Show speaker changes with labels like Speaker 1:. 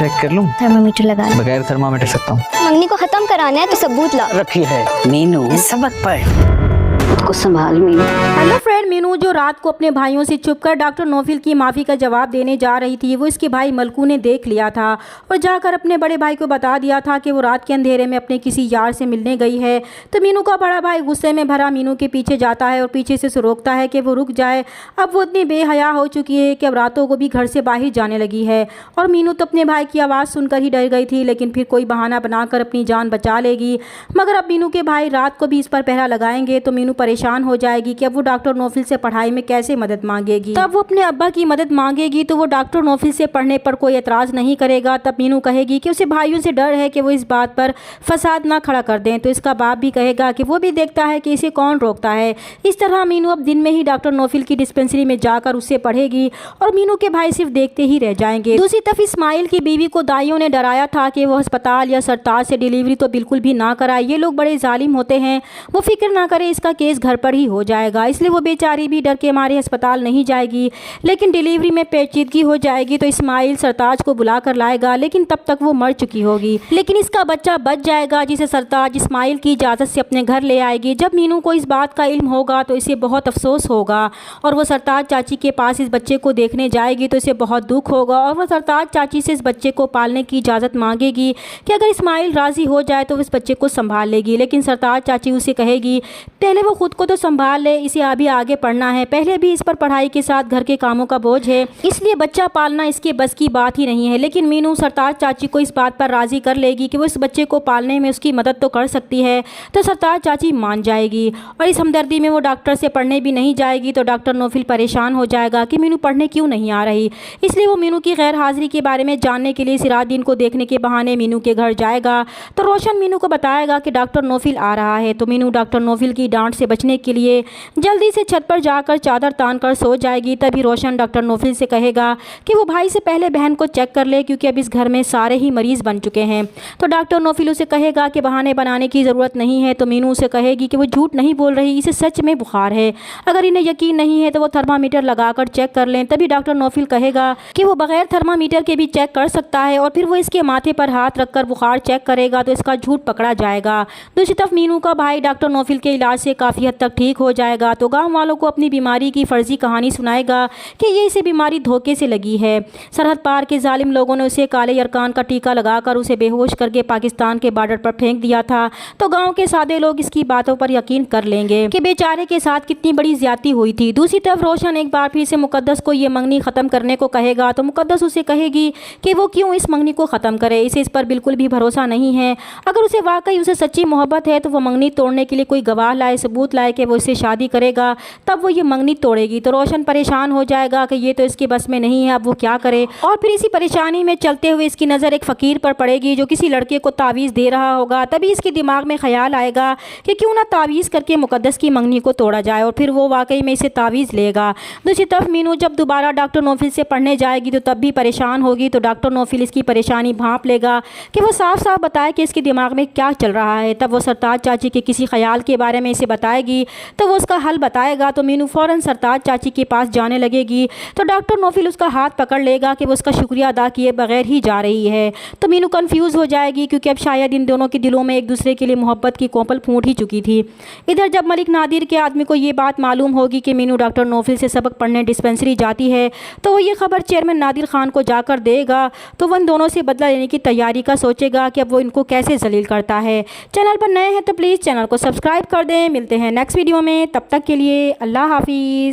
Speaker 1: Check कर लूं?
Speaker 2: Thermometer लगा लो।
Speaker 1: बगैर थर्मामीटर सकता हूँ।
Speaker 2: मंगनी को खत्म कराना है तो सबूत ला
Speaker 3: रखी है। मीनू सबक पढ़, खुद को संभाल मीनू।
Speaker 4: हेलो फ्रेंड, मीनू जो रात को अपने भाइयों से छुपकर डॉक्टर नौफिल की माफ़ी का जवाब देने जा रही थी, वो इसके भाई मलकू ने देख लिया था और जाकर अपने बड़े भाई को बता दिया था कि वो रात के अंधेरे में अपने किसी यार से मिलने गई है। तो मीनू का बड़ा भाई गुस्से में भरा मीनू के पीछे जाता है और पीछे से रोकता है कि वो रुक जाए। अब वो इतनी बेहया हो चुकी है कि अब रातों को भी घर से बाहर जाने लगी है। और मीनू तो अपने भाई की आवाज़ सुनकर ही डर गई थी, लेकिन फिर कोई बहाना बनाकर अपनी जान बचा लेगी। मगर अब मीनू के भाई रात को भी इस पर पहरा लगाएंगे तो मीनू परेशान हो जाएगी कि अब वो डॉक्टर नौफिल से पढ़ाई में कैसे मदद मांगेगी। तब वो अपने अब्बा की मदद मांगेगी तो वो डॉक्टर नौफिल से पढ़ने पर कोई एतराज़ नहीं करेगा। तब मीनू कहेगी कि उसे भाइयों से डर है कि वो इस बात पर फसाद ना खड़ा कर दें। तो इसका बाप भी कहेगा कि वो भी देखता है कि इसे कौन रोकता है। इस तरह मीनू अब दिन में ही डॉक्टर नौफिल की डिस्पेंसरी में जाकर उससे पढ़ेगी और मीनू के भाई सिर्फ देखते ही रह जाएंगे। दूसरी तरफ इस्माइल की बीवी को दाइयों ने डराया था कि वो अस्पताल या सरताज से डिलीवरी तो बिल्कुल भी ना कराए, ये लोग बड़े जालिम होते हैं, वो फिक्र ना करे, इसका केस घर पर ही हो जाएगा। इसलिए वो बेचारी भी डर के मारे अस्पताल नहीं जाएगी। लेकिन डिलीवरी में पेचीदगी हो जाएगी तो इस्माइल सरताज को बुला कर लाएगा, लेकिन तब तक वो मर चुकी होगी। लेकिन इसका बच्चा बच जाएगा जिसे सरताज इस्माइल की इजाज़त से अपने घर ले आएगी। जब मीनू को इस बात का इल्म होगा तो इसे बहुत अफसोस होगा और वो सरताज चाची के पास इस बच्चे को देखने जाएगी तो इसे बहुत दुख होगा और वह सरताज चाची से इस बच्चे को पालने की इजाज़त मांगेगी कि अगर इस्माइल राज़ी हो जाए तो इस बच्चे को संभाल लेगी। लेकिन सरताज चाची उसे कहेगी पहले वो खुद को तो संभाल ले, इसे अभी आगे पढ़ना है, पहले भी इस पर पढ़ाई के साथ घर के कामों का बोझ है, इसलिए बच्चा पालना इसके बस की बात ही नहीं है। लेकिन मीनू सरताज चाची को इस बात पर राज़ी कर लेगी कि वो इस बच्चे को पालने में उसकी मदद तो कर सकती है। तो सरताज चाची मान जाएगी और इस हमदर्दी में वो डॉक्टर से पढ़ने भी नहीं जाएगी। तो डॉक्टर नौफिल परेशान हो जाएगा कि मीनू पढ़ने क्यों नहीं आ रही। इसलिए वो मीनू की गैर हाजिरी के बारे में जानने के लिए सिराजुद्दीन को देखने के बहाने मीनू के घर जाएगा। तो रोशन मीनू को बताएगा कि डॉक्टर नौफिल आ रहा है। तो मीनू डॉक्टर नौफिल की डांट से बचने के लिए जल्दी से छत पर जाकर चादर तान कर सो जाएगी। तभी रोशन डॉक्टर नौफिल से कहेगा कि वो भाई से पहले बहन को चेक कर ले, क्योंकि अब इस घर में सारे ही मरीज़ बन चुके हैं। तो डॉक्टर नौफिल उसे कहेगा कि बहाने बनाने की ज़रूरत नहीं है। तो मीनू उसे कहेगी कि वो झूठ नहीं बोल रही, इसे सच में बुखार है, अगर इन्हें यकीन नहीं है तो वो थर्मामीटर लगाकर चेक कर लें। तभी डॉक्टर नौफिल कहेगा कि वो बगैर थर्मामीटर के भी चेक कर सकता है और फिर वो इसके माथे पर हाथ रखकर बुखार चेक करेगा तो इसका झूठ पकड़ा जाएगा। दूसरी तरफ मीनू का भाई डॉक्टर नौफिल के इलाज से काफ़ी हद तक ठीक हो जाएगा तो गाँव वालों को अपनी बीमारी की फर्जी कहानी सुनाएगा कि ये इसे बीमारी धोखे से लगी है। सरहद पार के जालिम लोगों ने उसे काले यरकान का टीका लगाकर उसे बेहोश करके पाकिस्तान के बॉर्डर पर फेंक दिया था। तो गांव के सादे लोग इसकी बातों पर यकीन कर लेंगे कि बेचारे के साथ कितनी बड़ी ज्यादती हुई थी। दूसरी तरफ रोशन एक बार फिर से मुकद्दस को ये मंगनी ख़त्म करने को कहेगा। तो मुकद्दस उसे कहेगी कि वो क्यों इस मंगनी को ख़त्म करे, इसे इस पर बिल्कुल भी भरोसा नहीं है। अगर उसे वाकई उसे सच्ची मोहब्बत है तो वो मंगनी तोड़ने के लिए कोई गवाह लाए, सबूत लाए कि वो इससे शादी करेगा, तब वो ये मंगनी तोड़ेगी। तो रोशन परेशान हो जाएगा कि ये तो इसके बस में नहीं है, अब वो क्या करे। और फिर इसी परेशानी में चलते हुए इसकी नज़र एक फ़कीर पर पड़ेगी जो किसी लड़के को तावीज़ दे रहा होगा। तभी इसके दिमाग में ख्याल आएगा कि क्यों ना तावीज़ करके मुकद्दस की मंगनी को तोड़ा जाए और फिर वो वाकई में इसे तावीज़ लेगा। दूसरी तरफ मीनू जब दोबारा डॉक्टर नौफिल से पढ़ने जाएगी तो तब भी परेशान होगी। तो डॉक्टर नौफिल इसकी परेशानी भांप लेगा कि वो साफ साफ बताए कि इसके दिमाग में क्या चल रहा है। तब वो सरताज चाची के किसी ख्याल के बारे में इसे बताएगी तो वो उसका हल बताएगा। तो मीनू फ़ौरन सरताज चाची के पास जाने लगेगी। तो डॉक्टर नौफिल उसका हाथ पकड़ लेगा कि वो उसका शुक्रिया अदा किए बगैर ही जा रही है। तो मीनू कंफ्यूज हो जाएगी क्योंकि अब शायद इन दोनों के दिलों में एक दूसरे के लिए मोहब्बत की कोपल फूट ही चुकी थी। इधर जब मलिक नादिर के आदमी को ये बात मालूम होगी कि मीनू डॉक्टर नौफिल से सबक पढ़ने डिस्पेंसरी जाती है तो वो ये खबर चेयरमैन नादिर खान को जाकर देगा। तो वो इन दोनों से बदला लेने की तैयारी का सोचेगा कि अब वो इनको कैसे जलील करता है। चैनल पर नए हैं तो प्लीज़ चैनल को सब्सक्राइब कर दें। मिलते हैं नेक्स्ट वीडियो में, तब तक के लिए अल्लाह हाफिज़।